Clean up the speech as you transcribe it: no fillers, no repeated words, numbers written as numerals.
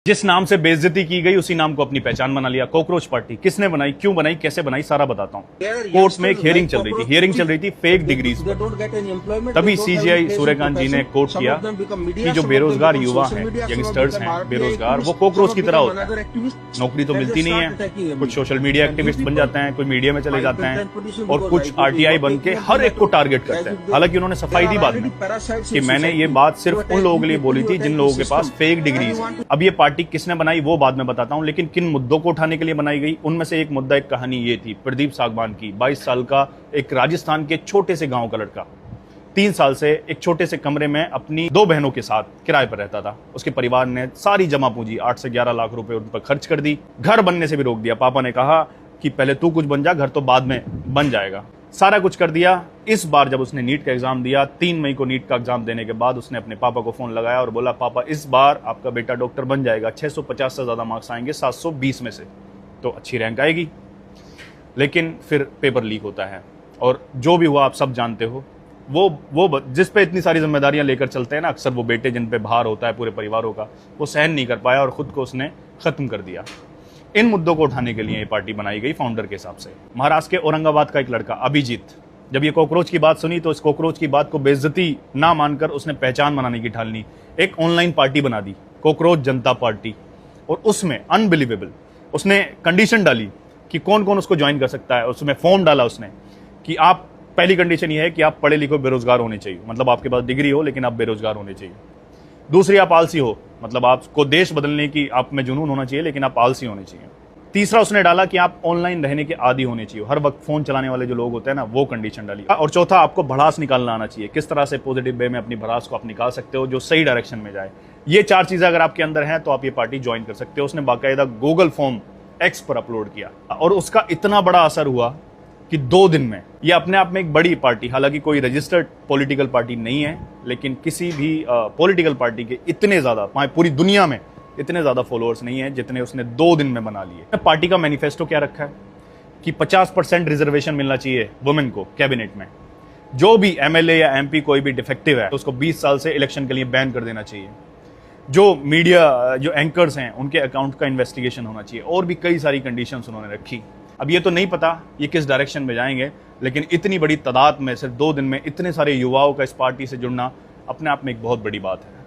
जिस नाम से बेइज्जती की गई उसी नाम को अपनी पहचान बना लिया। कॉकरोच पार्टी किसने बनाई, क्यों बनाई, कैसे बनाई, सारा बताता हूँ। कोर्ट में एक हियरिंग चल रही थी फेक डिग्रीज पर। तभी सीजीआई सूर्यकांत जी ने कोर्ट किया कि जो बेरोजगार युवा हैं, यंगस्टर्स हैं बेरोजगार, वो कॉकरोच की तरह होता है, नौकरी तो मिलती नहीं है। कुछ सोशल मीडिया एक्टिविस्ट बन जाते हैं, कोई मीडिया में चले जाते हैं और कुछ आरटीआई बन के हर एक को टारगेट करते हैं। हालांकि उन्होंने सफाई दी बाद में कि मैंने ये बात सिर्फ उन लोगों के लिए बोली थी जिन लोगों के पास फेक डिग्रीज है। अब ये पार्टी किसने बनाई वो बाद में बताता हूं, लेकिन किन मुद्दों को उठाने के लिए बनाई गई उनमें से एक मुद्दा, एक कहानी ये थी प्रदीप सागवान की। 22 साल का एक राजस्थान के छोटे से गांव का लड़का 3 साल से एक छोटे से कमरे में अपनी 2 बहनों के साथ किराए पर रहता था। उसके परिवार ने सारी जमा पूंजी 8 से 11 लाख रुपए उन पर खर्च कर दी। घर बनने से भी रोक दिया। पापा ने कहा कि पहले तू कुछ बन जा, घर तो बाद में बन जाएगा। सारा कुछ कर दिया। इस बार जब उसने नीट का एग्जाम दिया, 3 मई को नीट का एग्जाम देने के बाद उसने अपने पापा को फोन लगाया और बोला, पापा इस बार आपका बेटा डॉक्टर बन जाएगा, 650 से ज्यादा मार्क्स आएंगे 720 में से, तो अच्छी रैंक आएगी। लेकिन फिर पेपर लीक होता है और जो भी हुआ आप सब जानते हो। वो जिस पे इतनी सारी जिम्मेदारियां लेकर चलते हैं ना, अक्सर वो बेटे जिन पे भार होता है पूरे परिवारों का, वो सहन नहीं कर पाया और खुद को उसने खत्म कर दिया। इन मुद्दों को उठाने के लिए ये पार्टी बनाई गई फाउंडर के हिसाब से। महाराष्ट्र के औरंगाबाद का एक लड़का अभिजीत, जब ये कॉकरोच की बात सुनी तो इस कॉकरोच की बात को बेइज्जती ना मानकर उसने पहचान बनाने की ठान ली। एक ऑनलाइन पार्टी बना दी, कॉकरोच जनता पार्टी, और उसमें अनबिलीवेबल उसने कंडीशन डाली कि कौन कौन उसको ज्वाइन कर सकता है। उसमें फॉर्म डाला उसने कि आप, पहली कंडीशन ये है कि आप पढ़े लिखे बेरोजगार होने चाहिए, मतलब आपके पास डिग्री हो लेकिन आप बेरोजगार होने चाहिए। दूसरी, आप आलसी हो, मतलब आपको देश बदलने की आप में जुनून होना चाहिए लेकिन आप आलसी होने चाहिए। तीसरा उसने डाला कि आप ऑनलाइन रहने के आदी होने चाहिए, हर वक्त फोन चलाने वाले जो लोग होते हैं ना, वो कंडीशन डाली। और चौथा, आपको भड़ास निकालना आना चाहिए, किस तरह से पॉजिटिव वे में अपनी भड़ास को आप निकाल सकते हो जो सही डायरेक्शन में जाए। ये 4 चीजें अगर आपके अंदर हैं तो आप ये पार्टी ज्वाइन कर सकते हो। उसने बाकायदा गूगल फॉर्म एक्स पर अपलोड किया और उसका इतना बड़ा असर हुआ कि 2 दिन में ये अपने आप में एक बड़ी पार्टी, हालांकि कोई रजिस्टर्ड पॉलिटिकल पार्टी नहीं है, लेकिन किसी भी पॉलिटिकल पार्टी के इतने ज्यादा, पूरी दुनिया में इतने ज्यादा फॉलोअर्स नहीं है जितने उसने 2 दिन में बना लिए। पार्टी का मैनिफेस्टो क्या रखा है कि 50% रिजर्वेशन मिलना चाहिए वुमेन को कैबिनेट में। जो भी एमएलए या एमपी कोई भी डिफेक्टिव है तो उसको 20 साल से इलेक्शन के लिए बैन कर देना चाहिए। जो मीडिया, जो एंकर्स हैं, उनके अकाउंट का इन्वेस्टिगेशन होना चाहिए, और भी कई सारी कंडीशंस उन्होंने रखी। अब ये तो नहीं पता ये किस डायरेक्शन में जाएंगे, लेकिन इतनी बड़ी तादाद में सिर्फ 2 दिन में इतने सारे युवाओं का इस पार्टी से जुड़ना अपने आप में एक बहुत बड़ी बात है।